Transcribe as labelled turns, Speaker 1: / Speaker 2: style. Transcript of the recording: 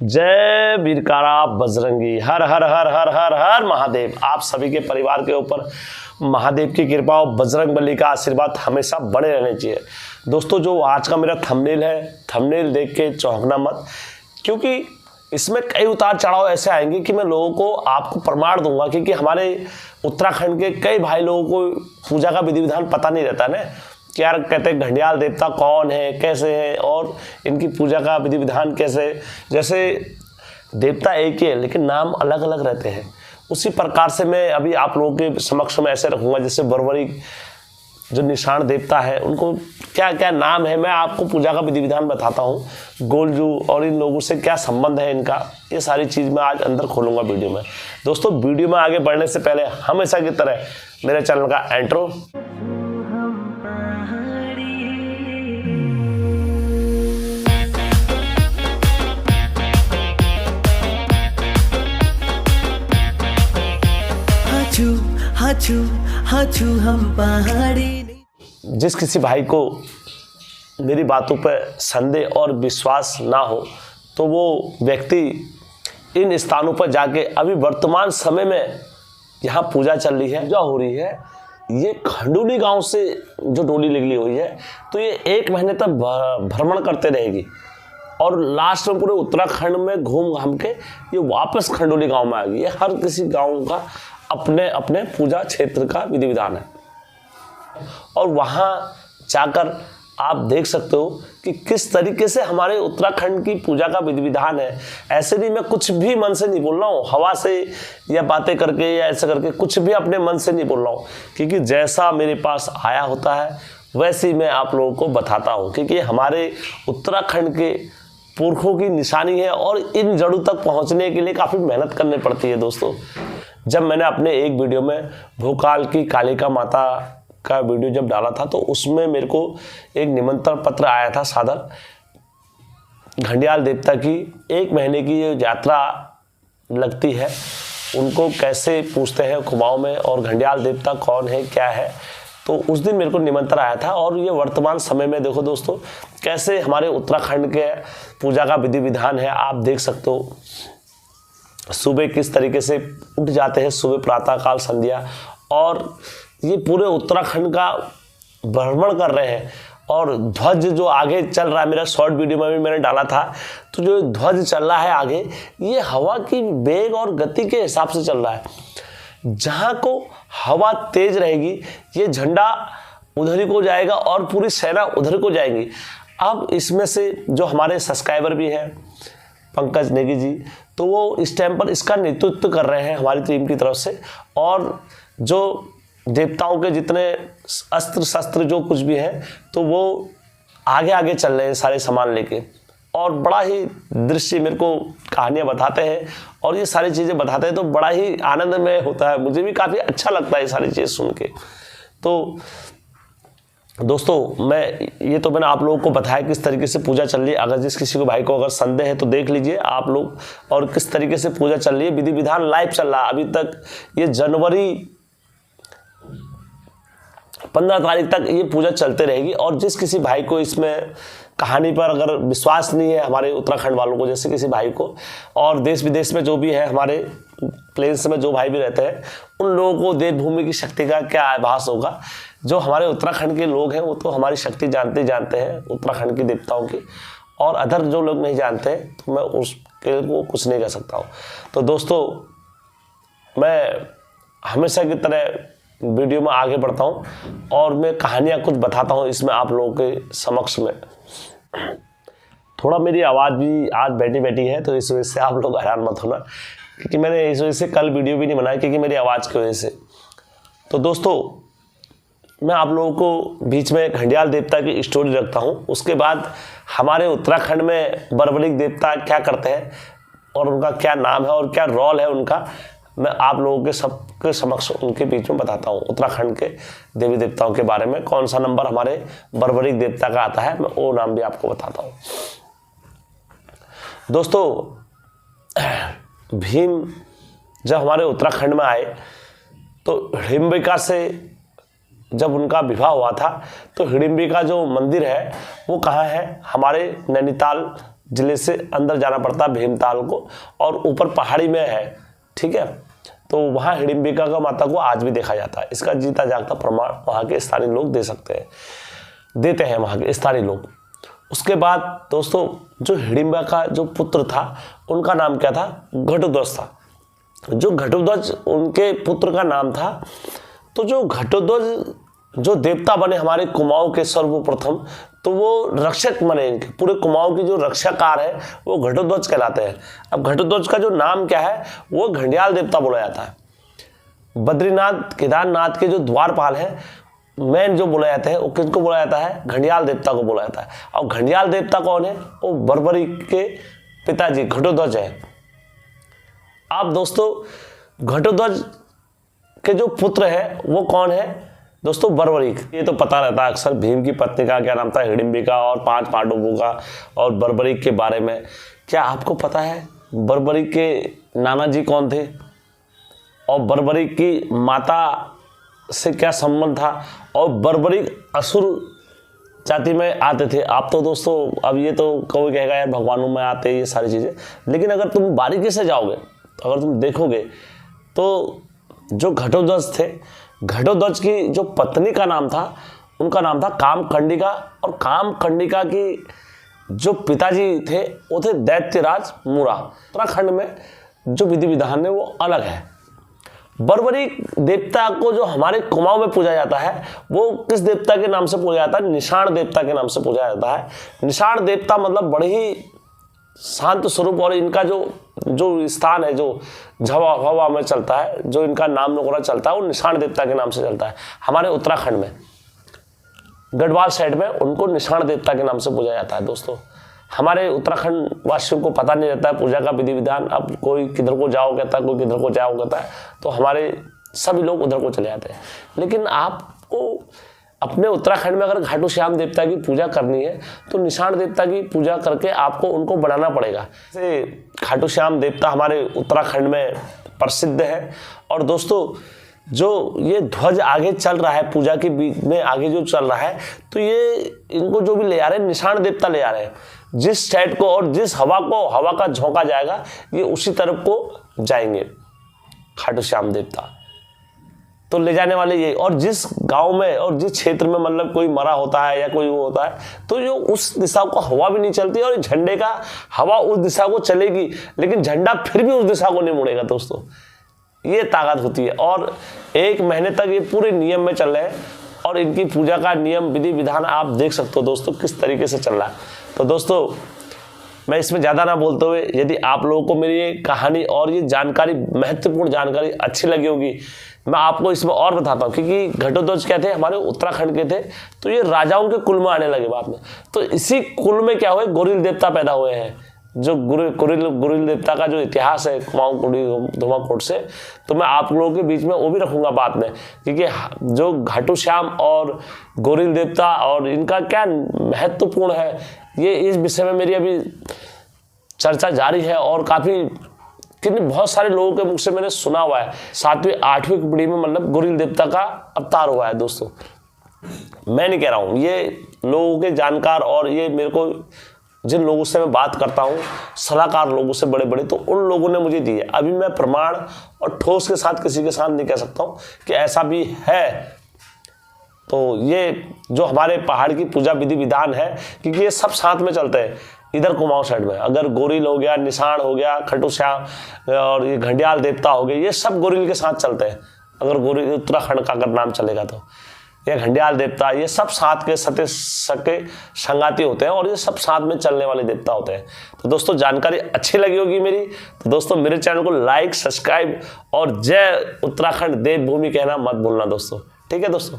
Speaker 1: जय वीरकारा बजरंगी, हर हर हर हर हर हर महादेव। आप सभी के परिवार के ऊपर महादेव की कृपा और बजरंगबली का आशीर्वाद हमेशा बने रहने चाहिए। दोस्तों, जो आज का मेरा थंबनेल है, थंबनेल देख के चौंकना मत, क्योंकि इसमें कई उतार चढ़ाव ऐसे आएंगे कि मैं लोगों को आपको प्रमाण दूंगा, क्योंकि हमारे उत्तराखंड के कई भाई लोगों को पूजा का विधि विधान पता नहीं रहता ना कि यार कहते हैं घंडियाल देवता कौन है, कैसे है और इनकी पूजा का विधि विधान कैसे है। जैसे देवता एक ही है लेकिन नाम अलग अलग रहते हैं, उसी प्रकार से मैं अभी आप लोगों के समक्ष में ऐसे रखूँगा। जैसे बर्बरीक जो निशान देवता है उनको क्या क्या नाम है, मैं आपको पूजा का विधि विधान बताता हूँ। गोलजू और इन लोगों से क्या संबंध है इनका, ये सारी चीज़ मैं आज अंदर खोलूँगा वीडियो में। दोस्तों, वीडियो में आगे बढ़ने से पहले हमेशा की तरह मेरे चैनल का इंट्रो।
Speaker 2: हम पहाड़ी।
Speaker 1: जिस किसी भाई को मेरी बातों पर संदेह और विश्वास ना हो तो वो व्यक्ति इन स्थानों पर जाके, अभी वर्तमान समय में यहाँ पूजा चल रही है, पूजा हो रही है, ये खंडोली गांव से जो डोली निकली हुई है, तो ये 1 महीने तक भ्रमण करते रहेगी और लास्ट में पूरे उत्तराखंड में घूम घाम के ये वापस खंडोली गांव में आएगी। ये हर किसी गांव का अपने अपने पूजा क्षेत्र का विधि विधान है और वहाँ जाकर आप देख सकते हो कि किस तरीके से हमारे उत्तराखंड की पूजा का विधि विधान है। ऐसे नहीं, मैं कुछ भी मन से नहीं बोल रहा हूँ, हवा से या बातें करके या ऐसा करके कुछ भी अपने मन से नहीं बोल रहा हूँ, क्योंकि जैसा मेरे पास आया होता है वैसे ही मैं आप लोगों को बताता हूँ, क्योंकि हमारे उत्तराखंड के पुरखों की निशानी है और इन जड़ों तक पहुँचने के लिए काफ़ी मेहनत करनी पड़ती है। दोस्तों, जब मैंने अपने एक वीडियो में भूकाल की कालिका माता का वीडियो जब डाला था तो उसमें मेरे को एक निमंत्रण पत्र आया था सादर। घंडियाल देवता की 1 महीने की ये यात्रा लगती है, उनको कैसे पूछते हैं कुमाऊं में और घंडियाल देवता कौन है क्या है, तो उस दिन मेरे को निमंत्रण आया था। और ये वर्तमान समय में देखो दोस्तों कैसे हमारे उत्तराखंड के पूजा का विधि विधान है, आप देख सकते हो। सुबह किस तरीके से उठ जाते हैं, सुबह प्रातःकाल संध्या, और ये पूरे उत्तराखंड का भ्रमण कर रहे हैं। और ध्वज जो आगे चल रहा है, मेरा शॉर्ट वीडियो में भी मैंने डाला था, तो जो ध्वज चल रहा है आगे, ये हवा की वेग और गति के हिसाब से चल रहा है। जहाँ को हवा तेज रहेगी ये झंडा उधर ही को जाएगा और पूरी सेना उधर को जाएगी। अब इसमें से जो हमारे सब्सक्राइबर भी हैं पंकज नेगी जी, तो वो इस टाइम पर इसका नेतृत्व कर रहे हैं हमारी टीम की तरफ से, और जो देवताओं के जितने अस्त्र शस्त्र जो कुछ भी है तो वो आगे आगे चल रहे हैं सारे सामान लेके, और बड़ा ही दृश्य मेरे को कहानियाँ बताते हैं और ये सारी चीज़ें बताते हैं तो बड़ा ही आनंदमय होता है, मुझे भी काफ़ी अच्छा लगता है ये सारी चीज़ सुन के। तो दोस्तों, मैंने आप लोगों को बताया किस तरीके से पूजा चल रही है। अगर जिस किसी को भाई को अगर संदेह है तो देख लीजिए आप लोग, और किस तरीके से पूजा चल रही है, विधि विधान लाइव चल रहा है अभी तक। ये जनवरी 15 तारीख तक ये पूजा चलते रहेगी। और जिस किसी भाई को इसमें कहानी पर अगर विश्वास नहीं है, हमारे उत्तराखंड वालों को, जैसे किसी भाई को, और देश विदेश में जो भी है, हमारे प्लेन्स में जो भाई भी रहते हैं, उन लोगों को देवभूमि की शक्ति का क्या आभास होगा। जो हमारे उत्तराखंड के लोग हैं वो तो हमारी शक्ति जानते हैं उत्तराखंड के देवताओं की, और अदर जो लोग नहीं जानते हैं तो मैं उसके को कुछ नहीं कह सकता हूँ। तो दोस्तों, मैं हमेशा की तरह वीडियो में आगे बढ़ता हूँ और मैं कहानियाँ कुछ बताता हूँ इसमें आप लोगों के समक्ष में। थोड़ा मेरी आवाज़ भी आज बैठी बैठी है, तो इस वजह से आप लोग हैरान मत होना, क्योंकि मैंने इस वजह से कल वीडियो भी नहीं बनाया, क्योंकि मेरी आवाज़ की वजह से। तो दोस्तों, मैं आप लोगों को बीच में घंडियाल देवता की स्टोरी रखता हूँ, उसके बाद हमारे उत्तराखंड में बर्बरीक देवता क्या करते हैं और उनका क्या नाम है और क्या रोल है उनका, मैं आप लोगों के सबके समक्ष उनके बीच में बताता हूँ। उत्तराखंड के देवी देवताओं के बारे में कौन सा नंबर हमारे बर्बरीक देवता का आता है, मैं वो नाम भी आपको बताता हूँ। दोस्तों, भीम जब हमारे उत्तराखंड में आए तो हिडिंबिका से जब उनका विवाह हुआ था, तो हिडिंबिका जो मंदिर है वो कहाँ है, हमारे नैनीताल जिले से अंदर जाना पड़ता है भीमताल को, और ऊपर पहाड़ी में है, ठीक है। तो वहाँ हिडिंबिका का माता को आज भी देखा जाता है। इसका जीता जागता प्रमाण वहाँ के स्थानीय लोग देते हैं वहाँ के स्थानीय लोग। उसके बाद दोस्तों जो हिडिंबा का जो पुत्र था उनका नाम क्या था? घटोत्कच था। जो घटोत्कच उनके पुत्र का नाम था। तो जो घटोत्कच जो देवता बने हमारे कुमाऊं के सर्वप्रथम, तो वो रक्षक बने, इनके पूरे कुमाऊं की जो रक्षाकार है वो घटोत्कच कहलाते हैं। अब घटोत्कच का जो नाम क्या है वो घंडियाल देवता बोला जाता है। बद्रीनाथ केदारनाथ के जो द्वारपाल हैं मेन जो बोला जाता है वो किसको बोला जाता है? घंडियाल देवता को बोला जाता है। और घंडियाल देवता कौन है? वो बर्बरीक के पिताजी घटोत्कच है। आप दोस्तों घटोत्कच के जो पुत्र है वो कौन है दोस्तों? बर्बरीक। ये तो पता रहता है अक्सर भीम की पत्नी का क्या नाम था? हिडिंबिका, और 5 पांडवों का, और बर्बरीक के बारे में क्या आपको पता है? बर्बरीक के नाना जी कौन थे और बर्बरीक की माता से क्या संबंध था, और बर्बरीक असुर जाति में आते थे। आप तो दोस्तों अब ये तो कोई कहेगा यार भगवानों में आते ये सारी चीज़ें, लेकिन अगर तुम बारीकी से जाओगे, अगर तुम देखोगे तो जो घटोत्कच थे, घटोत्कच की जो पत्नी का नाम था उनका नाम था कामकंडिका, और कामकंडिका की जो पिताजी थे वो थे दैत्यराज मूरा। उत्तराखंड में जो विधि विधान है वो अलग है। बर्बरीक देवता को जो हमारे कुमाऊं में पूजा जाता है वो किस देवता के नाम से पूजा जाता है? निषाण देवता के नाम से पूजा जाता है। निषाण देवता मतलब बड़े ही शांत स्वरूप, और इनका जो स्थान है जो हवा में चलता है, जो इनका नाम नोकरा चलता है वो निषाण देवता के नाम से चलता है। हमारे उत्तराखंड में गढ़वाल साइड में उनको निषाण देवता के नाम से पूजा जाता है। दोस्तों हमारे उत्तराखंड वासियों को पता नहीं रहता है पूजा का विधि विधान। अब कोई किधर को जाओ कहता है, कोई किधर को जाओ कहता है, तो हमारे सभी लोग उधर को चले जाते हैं। लेकिन आपको अपने उत्तराखंड में अगर घाटू श्याम देवता की पूजा करनी है तो निषाण देवता की पूजा करके आपको उनको बनाना पड़ेगा। जैसे घाटू श्याम देवता हमारे उत्तराखंड में प्रसिद्ध है। और दोस्तों जो ये ध्वज आगे चल रहा है पूजा के बीच में आगे जो चल रहा है, तो ये इनको जो भी ले आ रहे हैं निषाण देवता ले आ रहे हैं। जिस साइड को और जिस हवा का झोंका जाएगा ये उसी तरफ को जाएंगे घाटू श्याम देवता, तो ले जाने वाले ये। और जिस गांव में और जिस क्षेत्र में मतलब कोई मरा होता है या कोई वो होता है, तो जो उस दिशा को हवा भी नहीं चलती और झंडे का हवा उस दिशा को चलेगी, लेकिन झंडा फिर भी उस दिशा को नहीं मुड़ेगा। दोस्तों ये ताकत होती है। और 1 महीने तक ये पूरे नियम में चल रहे हैं, और इनकी पूजा का नियम विधि विधान आप देख सकते हो दोस्तों किस तरीके से चल रहा है। तो दोस्तों मैं इसमें ज़्यादा ना बोलते हुए, यदि आप लोगों को मेरी ये कहानी और ये जानकारी, महत्वपूर्ण जानकारी अच्छी लगी होगी, मैं आपको इसमें और बताता हूँ। क्योंकि घटोत्कच क्या थे? हमारे उत्तराखंड के थे, तो ये राजाओं के कुल में आने लगे बाद में। तो इसी कुल में क्या हुए? गोरिल देवता पैदा हुए हैं। जो गोरिल देवता का जो इतिहास है कुमाऊं कुड़ी धुमाकोट से, तो मैं आप लोगों के बीच में वो भी रखूंगा बाद में। क्योंकि जो घाटू श्याम और गोरिल देवता और इनका क्या महत्वपूर्ण है, ये इस विषय में मेरी अभी चर्चा जारी है। और काफ़ी बहुत सारे लोगों के मुख से मैंने सुना हुआ है। 7वीं 8वीं पीढ़ी में मतलब गोरिल देवता का अवतार हुआ है। दोस्तों मैं नहीं कह रहा हूँ, ये लोगों के जानकार और ये मेरे को जिन लोगों से मैं बात करता हूँ, सलाहकार लोगों से बड़े बड़े, तो उन लोगों ने मुझे दी है। अभी मैं प्रमाण और ठोस के साथ किसी के साथ नहीं कह सकता हूँ कि ऐसा भी है। तो ये जो हमारे पहाड़ की पूजा विधि विधान है, क्योंकि ये सब साथ में चलते हैं इधर कुमाऊं साइड में। अगर गोरिल हो गया, निषाण हो गया, खटू श्याम और ये घंडियाल देवता हो गए, ये सब गोरिल के साथ चलते हैं। अगर गोरिल उत्तराखंड का अगर नाम चलेगा तो ये घंडियाल देवता, ये सब साथ के सके संगाती होते हैं, और ये सब साथ में चलने वाले देवता होते हैं। तो दोस्तों जानकारी अच्छी लगी होगी मेरी, तो दोस्तों मेरे चैनल को लाइक, सब्सक्राइब और जय उत्तराखंड देवभूमि कहना मत भूलना दोस्तों। ठीक है दोस्तों।